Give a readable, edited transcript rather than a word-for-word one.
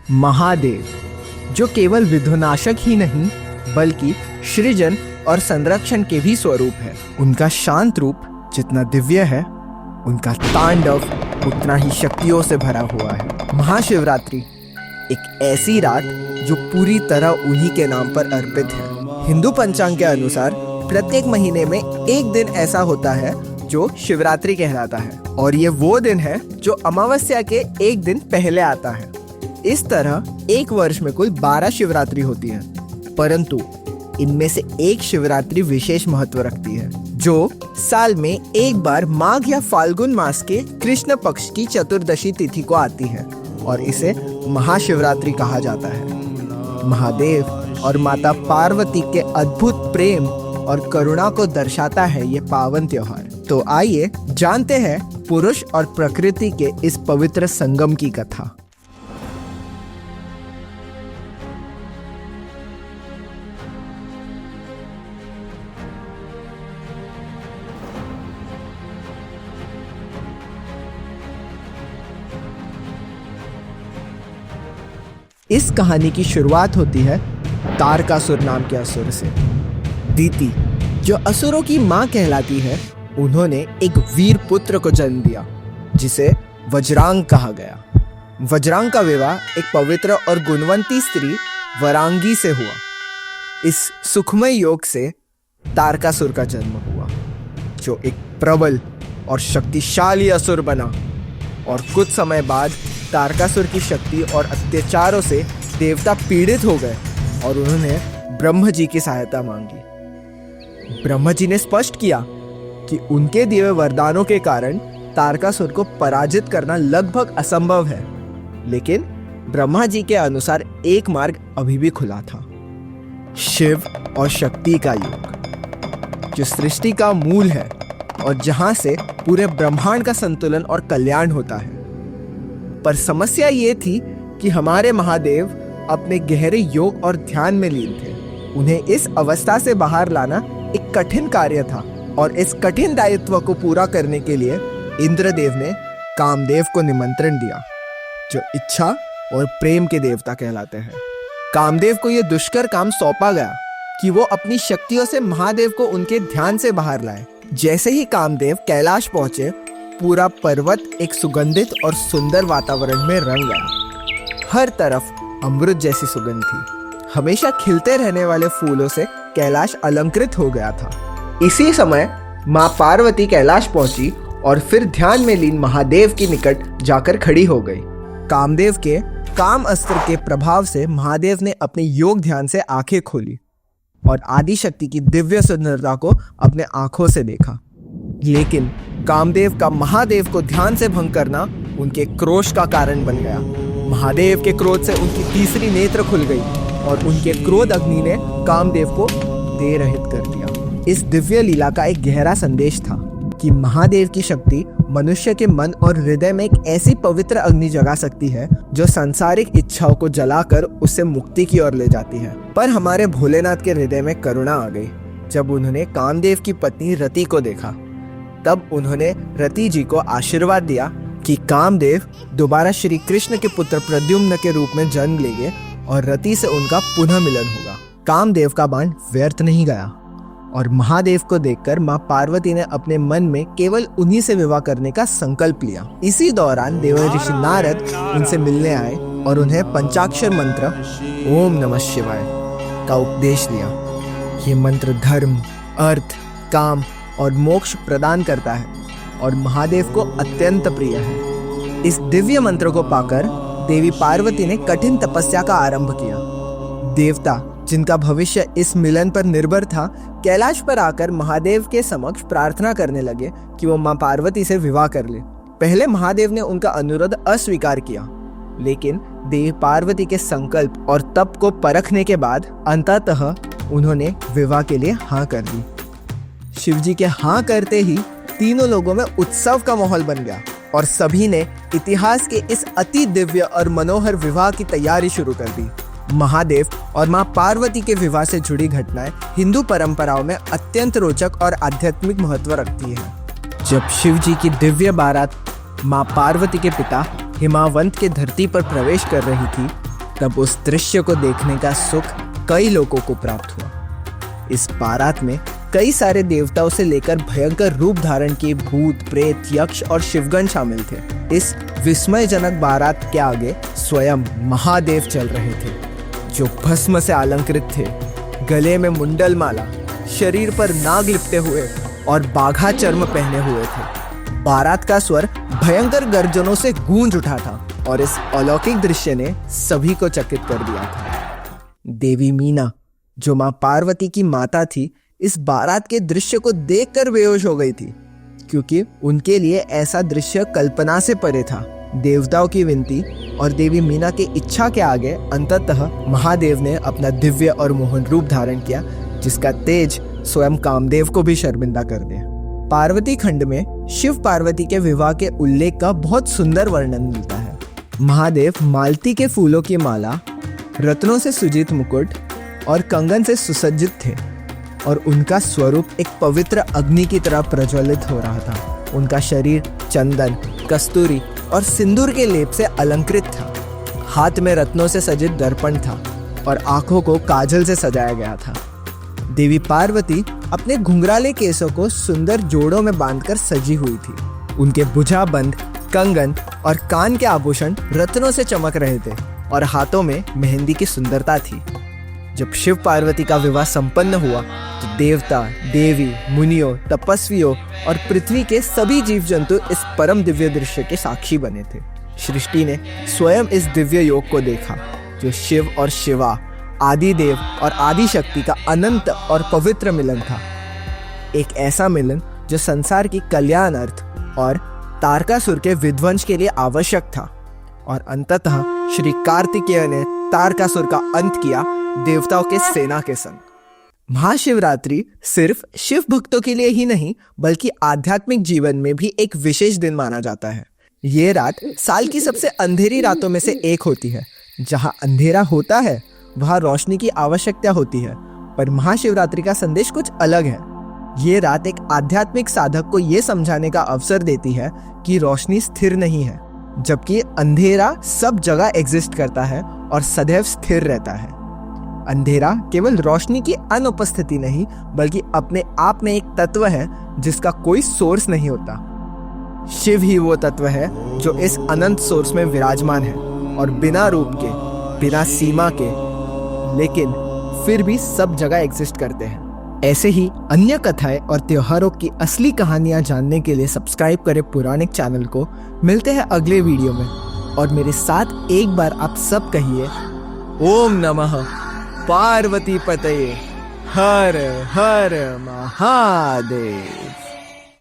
महादेव, जो केवल विध्वनाशक ही नहीं बल्कि सृजन और संरक्षण के भी स्वरूप है। उनका शांत रूप जितना दिव्य है, उनका तांडव उतना ही शक्तियों से भरा हुआ है। महाशिवरात्रि एक ऐसी रात जो पूरी तरह उन्हीं के नाम पर अर्पित है। हिंदू पंचांग के अनुसार प्रत्येक महीने में एक दिन ऐसा होता है जो शिवरात्रि कहलाता है, और ये वो दिन है जो अमावस्या के एक दिन पहले आता है। इस तरह एक वर्ष में कुल 12 शिवरात्रि होती है, परंतु इनमें से एक शिवरात्रि विशेष महत्व रखती है, जो साल में एक बार माघ या फाल्गुन मास के कृष्ण पक्ष की चतुर्दशी तिथि को आती है, और इसे महाशिवरात्रि कहा जाता है। महादेव और माता पार्वती के अद्भुत प्रेम और करुणा को दर्शाता है ये पावन त्योहार। तो आइए जानते हैं पुरुष और प्रकृति के इस पवित्र संगम की कथा। इस कहानी की शुरुआत होती है तारकासुर नाम के असुर से। दीति, जो असुरों की मां कहलाती है, उन्होंने एक वीर पुत्र को जन्म दिया जिसे वज्रांग कहा गया। वज्रांग का विवाह एक पवित्र और गुणवंती स्त्री वरांगी से हुआ। इस सुखमय योग से तारकासुर का जन्म हुआ, जो एक प्रबल और शक्तिशाली असुर बना। और कुछ समय बाद तारकासुर की शक्ति और अत्याचारों से देवता पीड़ित हो गए और उन्होंने ब्रह्म जी की सहायता मांगी। ब्रह्म जी ने स्पष्ट किया कि उनके दिए वरदानों के कारण तारकासुर को पराजित करना लगभग असंभव है, लेकिन ब्रह्मा जी के अनुसार एक मार्ग अभी भी खुला था, शिव और शक्ति का योग, जो सृष्टि का मूल है और जहां से पूरे ब्रह्मांड का संतुलन और कल्याण होता है। पर समस्या ये थी कि हमारे महादेव अपने गहरे योग और ध्यान में लीन थे। उन्हें इस अवस्था से बाहर लाना एक कठिन कार्य था, और इस कठिन दायित्व को पूरा करने के लिए इंद्रदेव ने कामदेव को निमंत्रण दिया, जो इच्छा और प्रेम के देवता कहलाते हैं। कामदेव को यह दुष्कर काम सौंपा गया कि वो अपनी शक्तियों से महादेव को उनके ध्यान से बाहर लाए। जैसे ही कामदेव कैलाश पहुंचे, पूरा पर्वत एक सुगंधित और सुंदर वातावरण में रंग गया। हर तरफ अमृत जैसी सुगंध थी। हमेशा खिलते रहने वाले फूलों से कैलाश अलंकृत हो गया था। इसी समय माँ पार्वती कैलाश पहुंची और फिर ध्यान में लीन महादेव के निकट जाकर खड़ी हो गई। कामदेव के काम अस्त्र के प्रभाव से महादेव ने अपने योग ध्यान से आंखें खोली और आदि शक्ति की दिव्य सुंदरता को अपने आंखों से देखा। लेकिन कामदेव का महादेव को ध्यान से भंग करना उनके क्रोध का कारण बन गया। महादेव के क्रोध से उनकी तीसरी नेत्र खुल गई और उनके क्रोध अग्नि ने कामदेव को देह रहित कर दिया। इस दिव्य लीला का एक गहरा संदेश था कि महादेव की शक्ति मनुष्य के मन और हृदय में एक ऐसी पवित्र अग्नि जगा सकती है जो सांसारिक इच्छाओं को जलाकर उससे मुक्ति की ओर ले जाती है। पर हमारे भोलेनाथ के हृदय में करुणा आ गई जब उन्होंने कामदेव की पत्नी रति को देखा। तब उन्होंने रति जी को आशीर्वाद दिया कि कामदेव दोबारा श्री कृष्ण के पुत्र प्रद्युम्न के रूप में जन्म लेंगे और रति से उनका पुनः मिलन होगा। कामदेव का बाण व्यर्थ नहीं गया और महादेव को देखकर माँ पार्वती ने अपने मन में केवल उन्हीं से विवाह करने का संकल्प लिया। इसी दौरान देव ऋषि नारद उनसे मिलने आए और उन्हें पंचाक्षर मंत्र ओम नमः शिवाय का उपदेश दिया। ये मंत्र धर्म, अर्थ, काम और मोक्ष प्रदान करता है और महादेव को अत्यंत प्रिय है। इस दिव्य मंत्र को पाकर देवी पार्वती ने कठिन तपस्या का आरंभ किया। देवता जिनका भविष्य इस मिलन पर निर्भर था, कैलाश पर आकर महादेव के समक्ष प्रार्थना करने लगे कि वो मां पार्वती से विवाह कर ले। पहले महादेव ने उनका अनुरोध अस्वीकार किया, लेकिन देवी पार्वती के संकल्प और तप को परखने के बाद अंततः उन्होंने विवाह के लिए हाँ कर दी। शिवजी के हाँ करते ही तीनों लोगों में उत्सव का माहौल बन गया और सभी ने इतिहास के इस अति दिव्य और मनोहर विवाह की तैयारी शुरू कर दी। महादेव और मां पार्वती के विवाह से जुड़ी घटनाएं हिंदू परंपराओं में अत्यंत रोचक और आध्यात्मिक महत्व रखती हैं। जब शिवजी की दिव्य बारात मां पार्वती के पिता हिमावंत के धरती पर प्रवेश कर रही थी, तब उस दृश्य को देखने का सुख कई लोगों को प्राप्त हुआ। इस बारात में कई सारे देवताओं से लेकर भयंकर रूप धारण किए भूत, प्रेत, यक्ष और शिवगण शामिल थे। इस विस्मयजनक बारात के आगे स्वयं महादेव चल रहे थे, जो भस्म से अलंकृत थे, गले में मुंडल माला, शरीर पर नाग लिपटे हुए और बाघा चर्म पहने हुए थे। बारात का स्वर भयंकर गर्जनों से गूंज उठा था और इस अलौकिक दृश्य ने सभी को चकित कर दिया था। देवी मीना, जो मां पार्वती की माता थी, इस बारात के दृश्य को देखकर बेहोश हो गई थी, क्योंकि उनके लिए ऐसा दृश्य कल्पना से परे था। देवताओं की विनती और देवी मीना की इच्छा के आगे अंततः महादेव ने अपना दिव्य और मोहन रूप धारण किया, जिसका तेज स्वयं कामदेव को भी शर्मिंदा कर दे। पार्वती खंड में शिव पार्वती के विवाह के उल्लेख का बहुत सुंदर वर्णन मिलता है। महादेव मालती के फूलों की माला, रत्नों से सुजित मुकुट और कंगन से सुसज्जित थे और उनका स्वरूप एक पवित्र अग्नि की तरह प्रज्वलित हो रहा था। उनका शरीर चंदन, कस्तूरी और सिंदूर के लेप से अलंकृत था। हाथ में रत्नों से सजित दर्पण था और आंखों को काजल से सजाया गया था। देवी पार्वती अपने घुंघराले केसों को सुंदर जोड़ों में बांधकर सजी हुई थी। उनके भुजाबंद, कंगन और कान के आभूषण रत्नों से चमक रहे थे और हाथों में मेहंदी की सुंदरता थी। जब शिव पार्वती का विवाह संपन्न हुआ तो देवता, देवी, मुनियों, तपस्वियों और पृथ्वी के सभी जीव जंतु इस परम दिव्य दृश्य के साक्षी बने थे। सृष्टि ने स्वयं इस दिव्य योग को देखा, जो शिव और शिवा, आदि देव और आदि शक्ति का अनंत और पवित्र मिलन था। एक ऐसा मिलन जो संसार की कल्याण अर्थ और तारकासुर के विध्वंस के लिए आवश्यक था। और अंततः श्री कार्तिकेय ने तारकासुर का अंत किया देवताओं के सेना के संग। महाशिवरात्रि सिर्फ शिव भक्तों के लिए ही नहीं, बल्कि आध्यात्मिक जीवन में भी एक विशेष दिन माना जाता है। ये रात साल की सबसे अंधेरी रातों में से एक होती है। जहां अंधेरा होता है वहां रोशनी की आवश्यकता होती है, पर महाशिवरात्रि का संदेश कुछ अलग है। ये रात एक आध्यात्मिक साधक को ये समझाने का अवसर देती है कि रोशनी स्थिर नहीं है, जबकि अंधेरा सब जगह एग्जिस्ट करता है और सदैव स्थिर रहता है। अंधेरा केवल रोशनी की अनुपस्थिति नहीं, बल्कि अपने आप में एक तत्व है जिसका कोई सोर्स नहीं होता। शिव ही वो तत्व है जो इस अनंत सोर्स में विराजमान है और बिना रूप के, बिना सीमा के, लेकिन फिर भी सब जगह एग्जिस्ट करते हैं। ऐसे ही अन्य कथाएं और त्योहारों की असली कहानियां जानने के लिए सब्सक्राइब करें पुराणिक चैनल को। मिलते हैं अगले वीडियो में और मेरे साथ एक बार आप सब कहिए ओम नमः पार्वती पतये हर हर महादेव।